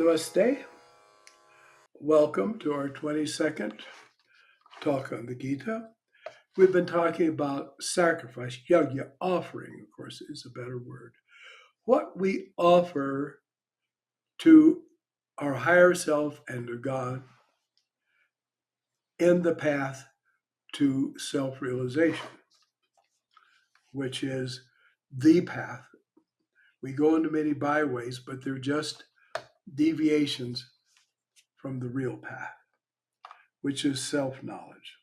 Namaste. Welcome to our 22nd talk on the Gita. We've been talking about sacrifice, yagña, offering, of course, is a better word. What we offer to our higher self and to God in the path to self-realization, which is the path. We go into many byways, but they're just deviations from the real path, which is self-knowledge.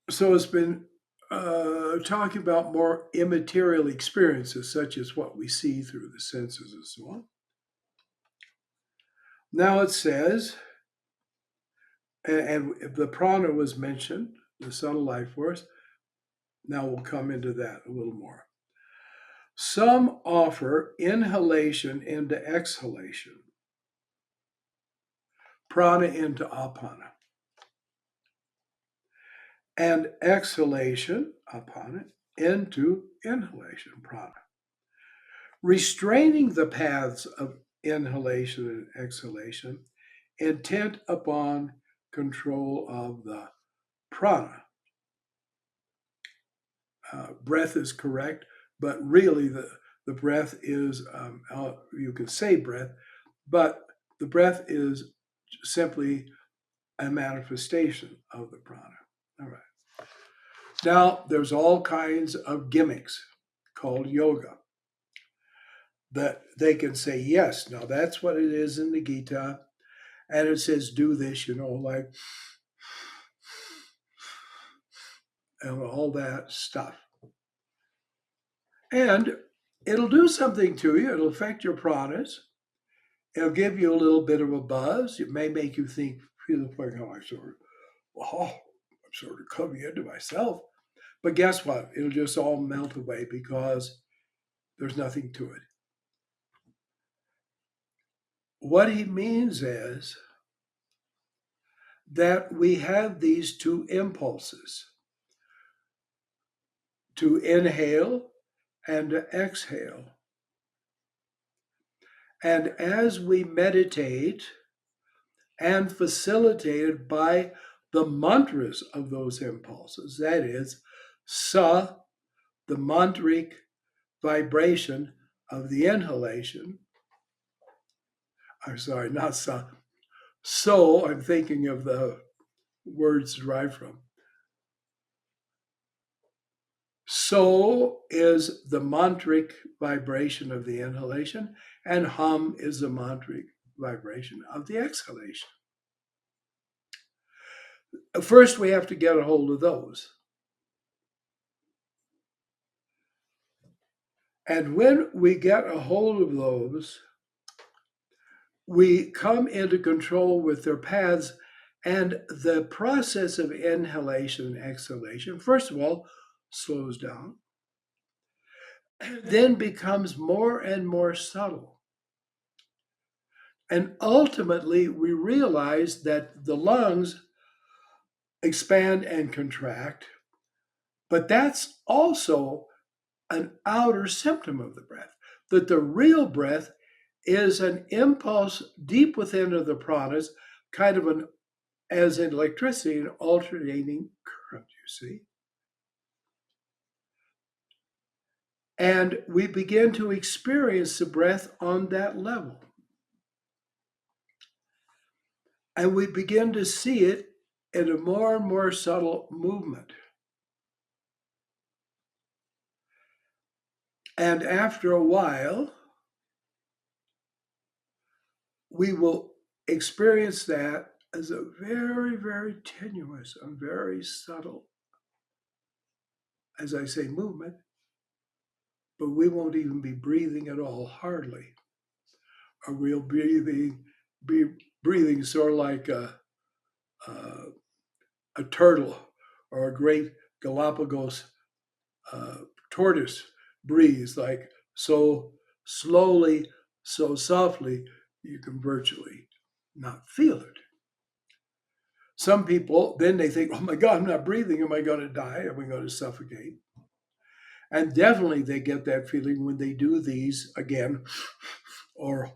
So it's been talking about more immaterial experiences, such as what we see through the senses and so on. Now it says, and the prana was mentioned, the subtle life force. Now we'll come into that a little more. Some offer inhalation into exhalation, prana into apana, and exhalation, apana, into inhalation, prana, restraining the paths of inhalation and exhalation, intent upon control of the prana. Breath is correct, but really the breath is, you can say breath, but the breath is simply a manifestation of the prana. All right. Now, there's all kinds of gimmicks called yoga that they can say, yes, now that's what it is in the Gita. And it says, do this, like, and all that stuff. And it'll do something to you. It'll affect your pranas. It'll give you a little bit of a buzz. It may make you feel like, I'm sort of coming into myself. But guess what? It'll just all melt away because there's nothing to it. What he means is that we have these two impulses, to inhale and to exhale. And as we meditate and facilitated by the mantras of those impulses, that is, sa, the mantric vibration of the inhalation. I'm sorry, not sa. So, I'm thinking of the words derived from. So is the mantric vibration of the inhalation, and hum is the mantric vibration of the exhalation. First, we have to get a hold of those. And when we get a hold of those, we come into control with their paths, and the process of inhalation and exhalation, first of all, slows down, then becomes more and more subtle. And ultimately, we realize that the lungs expand and contract, but that's also an outer symptom of the breath, that the real breath is an impulse deep within of the pranas, kind of as in electricity, an alternating current, you see. And we begin to experience the breath on that level. And we begin to see it in a more and more subtle movement. And after a while, we will experience that as a very, very tenuous and very subtle, as I say, movement, but we won't even be breathing at all, hardly. Or we'll be breathing sort of like a turtle or a great Galapagos tortoise breathes, like so slowly, so softly, you can virtually not feel it. Some people, then they think, oh my God, I'm not breathing. Am I going to die? Am I going to suffocate? And definitely they get that feeling when they do these, again, or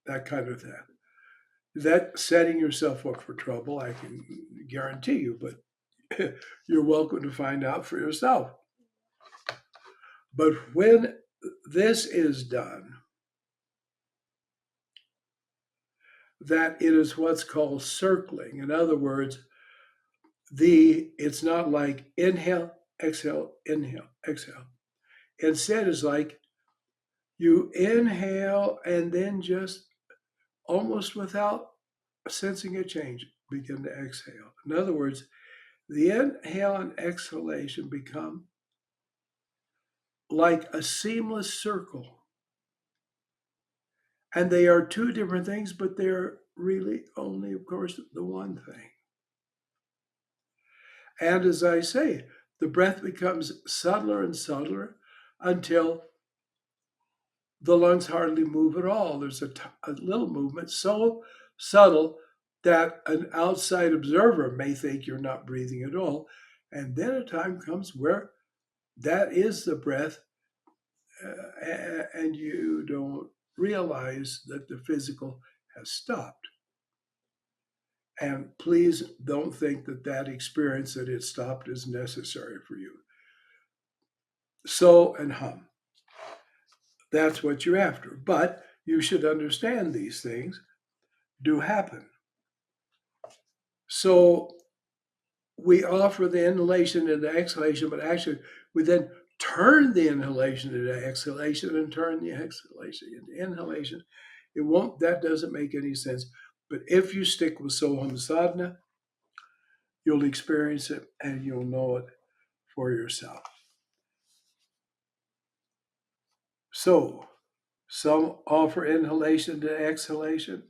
that kind of thing. That's setting yourself up for trouble, I can guarantee you, but you're welcome to find out for yourself. But when this is done, that it is what's called circling. In other words, it's not like inhale, exhale, inhale, exhale. Instead, it's like you inhale and then just almost without sensing a change, begin to exhale. In other words, the inhale and exhalation become like a seamless circle. And they are two different things, but they're really only, of course, the one thing. And as I say, the breath becomes subtler and subtler until the lungs hardly move at all. There's a little movement so subtle that an outside observer may think you're not breathing at all. And then a time comes where that is the breath, and you don't realize that the physical has stopped. And please don't think that that experience that it stopped is necessary for you. So and hum. That's what you're after. But you should understand these things do happen. So we offer the inhalation and the exhalation, but actually we then turn the inhalation into exhalation and turn the exhalation into inhalation. That doesn't make any sense. But if you stick with Soham Sadhana, you'll experience it and you'll know it for yourself. So some offer inhalation to exhalation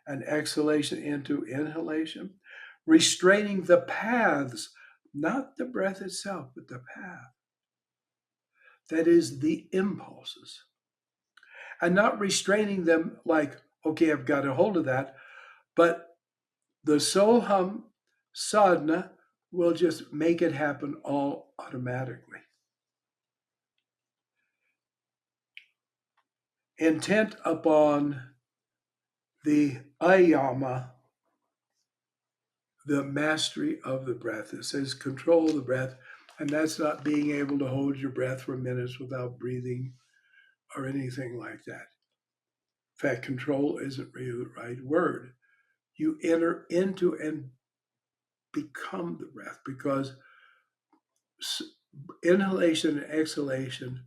and exhalation into inhalation, restraining the paths, not the breath itself, but the path. That is the impulses. And not restraining them like, okay, I've got a hold of that, but the Soham sadhana will just make it happen all automatically. Intent upon the ayama, the mastery of the breath. It says control the breath, and that's not being able to hold your breath for minutes without breathing or anything like that. In fact, control isn't really the right word. You enter into and become the breath, because inhalation and exhalation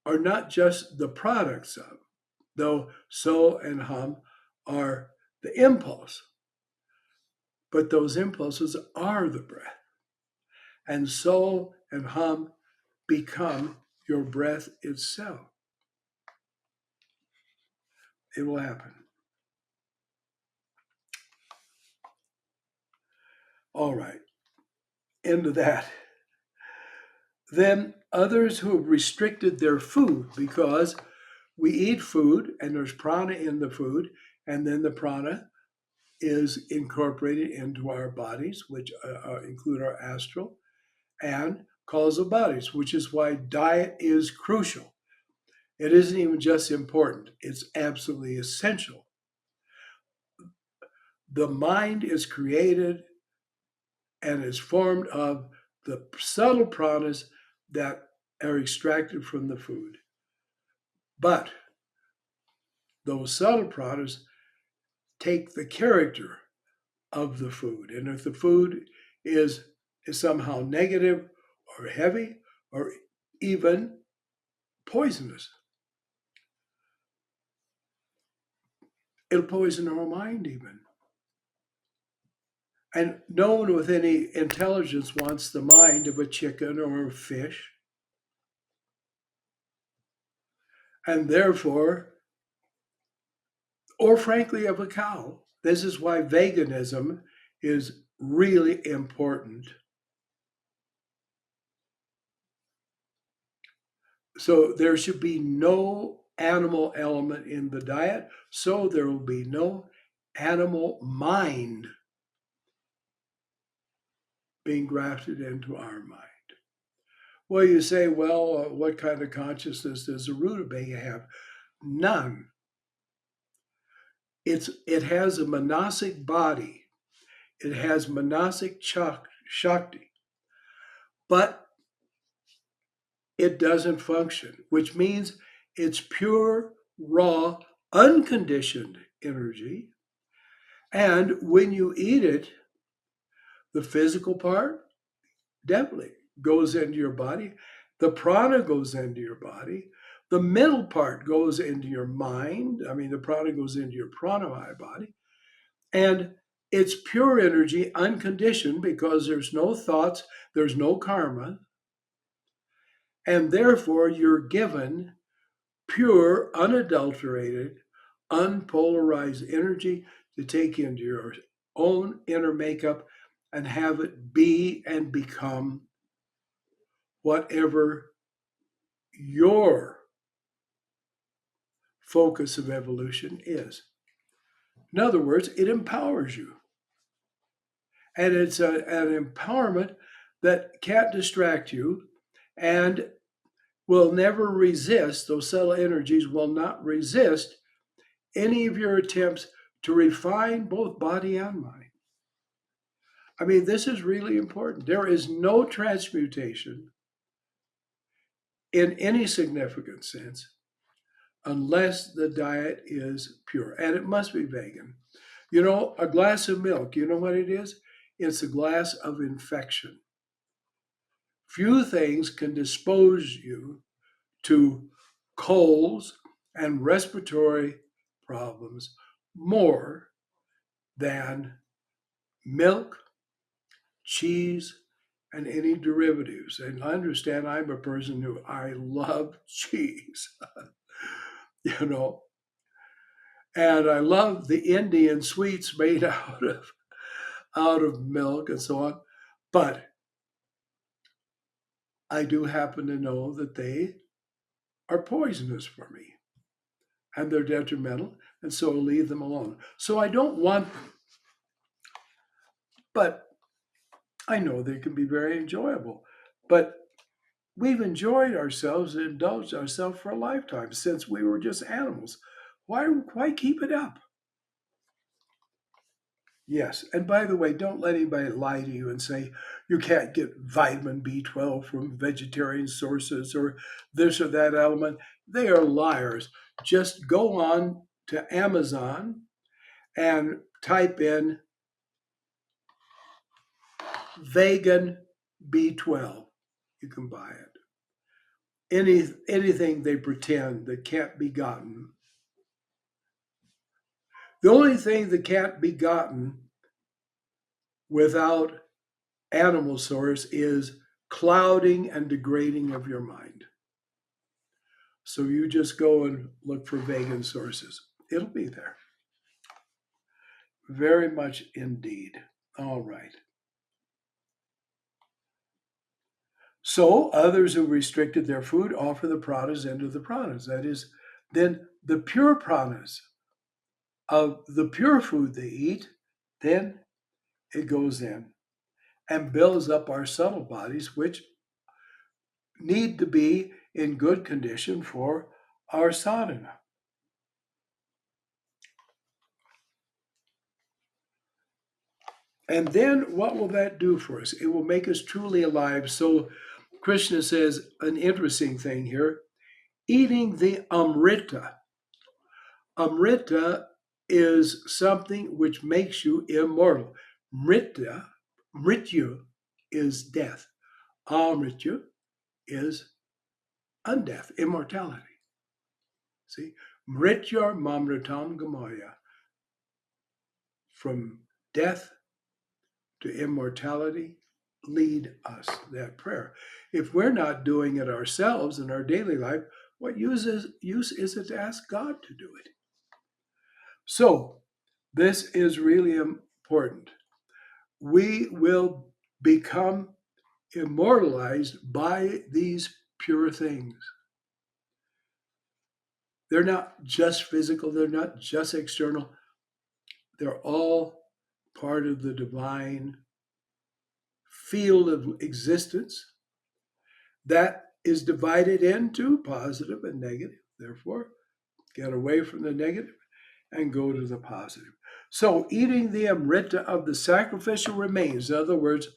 are not just the products of, though so and hum are the impulse, but those impulses are the breath. And so and hum become your breath itself. It will happen. All right, into that. Then others who have restricted their food, because we eat food and there's prana in the food, and then the prana is incorporated into our bodies, which include our astral and causal bodies, which is why diet is crucial. It isn't even just important, it's absolutely essential. The mind is created and is formed of the subtle pranas that are extracted from the food. But those subtle pranas take the character of the food. And if the food is somehow negative or heavy or even poisonous, it'll poison our mind even. And no one with any intelligence wants the mind of a chicken or a fish. And therefore, or frankly, of a cow. This is why veganism is really important. So there should be no animal element in the diet, so there will be no animal mind being grafted into our mind. Well, you say, well, what kind of consciousness does a rutabaga have? None. It has a manasic body. It has manasic shakti, but it doesn't function, which means it's pure, raw, unconditioned energy. And when you eat it, the physical part definitely goes into your body. The prana goes into your body. The mental part goes into your mind. I mean, the prana goes into your pranamaya body. And it's pure energy, unconditioned, because there's no thoughts, there's no karma. And therefore, you're given pure, unadulterated, unpolarized energy to take into your own inner makeup and have it be and become whatever your focus of evolution is. In other words, it empowers you. And it's an empowerment that can't distract you and will never resist, those subtle energies will not resist any of your attempts to refine both body and mind. I mean, this is really important. There is no transmutation in any significant sense unless the diet is pure. And it must be vegan. You know, a glass of milk, you know what it is? It's a glass of infection. Few things can dispose you to colds and respiratory problems more than milk, cheese, and any derivatives. And I understand I'm a person who I love cheese, you know, and I love the Indian sweets made out of milk and so on. But I do happen to know that they are poisonous for me and they're detrimental, and so I'll leave them alone. So I don't want them, but I know they can be very enjoyable. But we've enjoyed ourselves and indulged ourselves for a lifetime since we were just animals. Why keep it up? Yes. And by the way, don't let anybody lie to you and say you can't get vitamin B12 from vegetarian sources or this or that element. They are liars. Just go on to Amazon and type in vegan B12. You can buy it. Anything they pretend that can't be gotten. The only thing that can't be gotten without animal source is clouding and degrading of your mind. So you just go and look for vegan sources. It'll be there. Very much indeed. All right. So others who restricted their food offer the pranas into the pranas. That is, then the pure pranas of the pure food they eat, then it goes in and builds up our subtle bodies, which need to be in good condition for our sadhana. And then what will that do for us? It will make us truly alive. So Krishna says an interesting thing here, eating the amrita. Amrita is something which makes you immortal. Mrityu is death. Amrityu is undeath, immortality. See, Mrityur Mamritam Gamaya. From death to immortality, lead us, that prayer. If we're not doing it ourselves in our daily life, what use is it to ask God to do it? So, this is really important. We will become immortalized by these pure things. They're not just physical, they're not just external, they're all part of the divine field of existence. That is divided into positive and negative. Therefore, get away from the negative and go to the positive. So, eating the amrita of the sacrificial remains, in other words,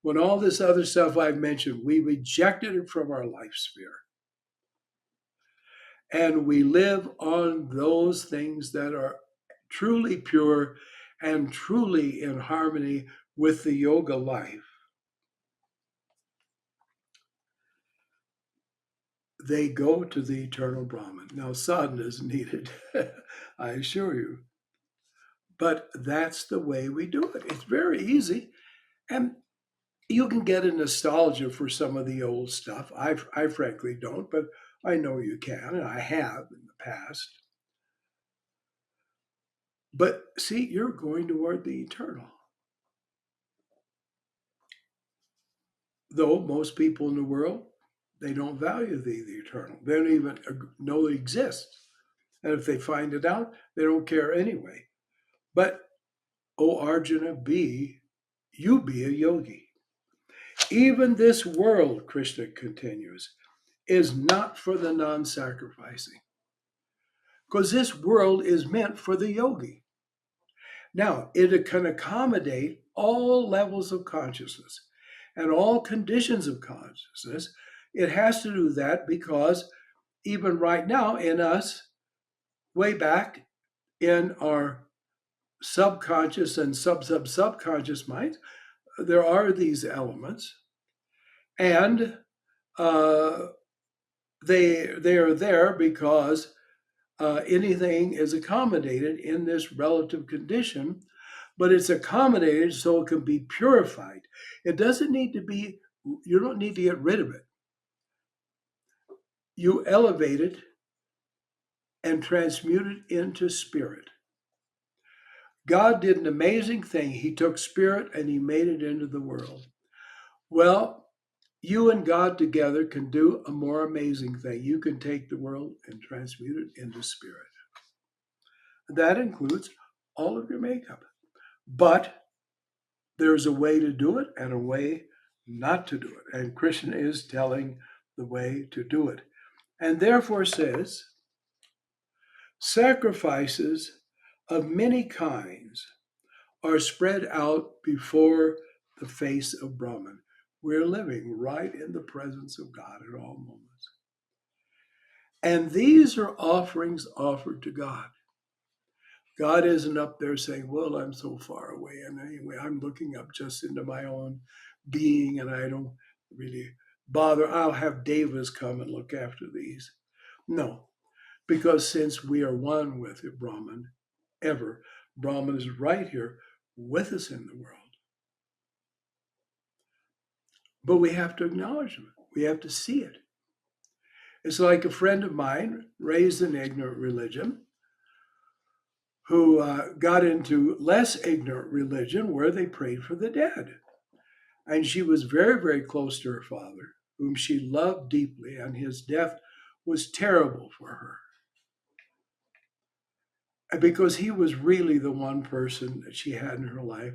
when all this other stuff I've mentioned, we rejected it from our life sphere. And we live on those things that are truly pure and truly in harmony with the yoga life. They go to the eternal Brahman. Now, sadhana is needed, I assure you. But that's the way we do it. It's very easy. And you can get a nostalgia for some of the old stuff. I frankly don't, but I know you can, and I have in the past. But see, you're going toward the eternal. Though most people in the world, they don't value the eternal. They don't even know it exists. And if they find it out, they don't care anyway. But, O Arjuna, you be a yogi. Even this world, Krishna continues, is not for the non sacrificing. Because this world is meant for the yogi. Now, it can accommodate all levels of consciousness and all conditions of consciousness. It has to do that because even right now in us, way back in our subconscious and subconscious minds, there are these elements, and they are there because anything is accommodated in this relative condition, but it's accommodated so it can be purified. It doesn't need to be, you don't need to get rid of it. You elevate it and transmute it into spirit. God did an amazing thing. He took spirit and he made it into the world. Well, you and God together can do a more amazing thing. You can take the world and transmute it into spirit. That includes all of your makeup. But there's a way to do it and a way not to do it. And Krishna is telling the way to do it. And therefore says, sacrifices of many kinds are spread out before the face of Brahman. We're living right in the presence of God at all moments. And these are offerings offered to God. God isn't up there saying, well, I'm so far away. And anyway, I'm looking up just into my own being and I don't really bother. I'll have devas come and look after these. No, because since we are one with the Brahman, Brahman is right here with us in the world. But we have to acknowledge it. We have to see it. It's like a friend of mine raised in ignorant religion who got into less ignorant religion where they prayed for the dead. And she was very, very close to her father, whom she loved deeply, and his death was terrible for her. And because he was really the one person that she had in her life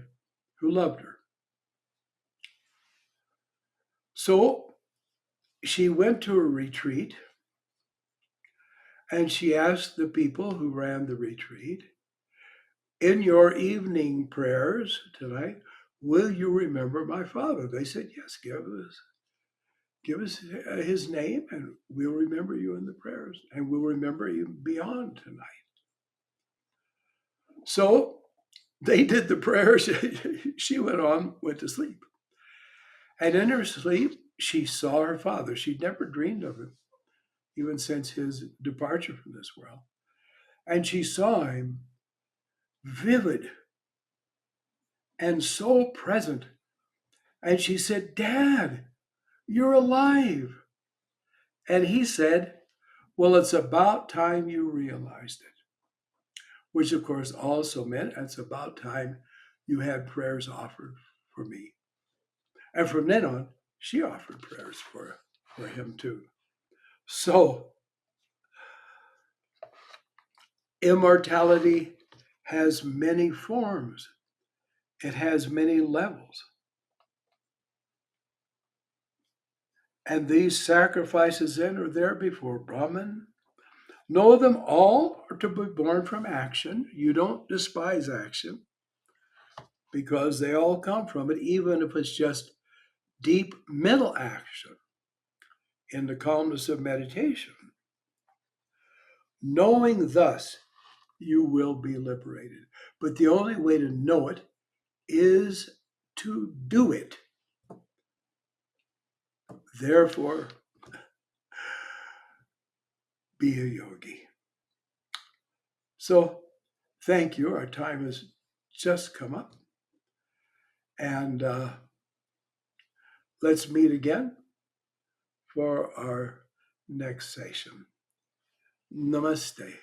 who loved her. So she went to a retreat and she asked the people who ran the retreat, in your evening prayers tonight, will you remember my father? They said, yes, give us his name and we'll remember you in the prayers and we'll remember you beyond tonight. So they did the prayers. She went to sleep. And in her sleep, she saw her father. She'd never dreamed of him, even since his departure from this world. And she saw him vivid and so present. And she said, Dad, you're alive. And he said, well, it's about time you realized it. Which, of course, also meant it's about time you had prayers offered for me. And from then on, she offered prayers for him too. So, immortality has many forms. It has many levels. And these sacrifices then are there before Brahman. Know them all are to be born from action. You don't despise action because they all come from it, even if it's just deep mental action in the calmness of meditation. Knowing thus, you will be liberated. But the only way to know it is to do it. Therefore, be a yogi. So, thank you. Our time has just come up. And let's meet again for our next session. Namaste.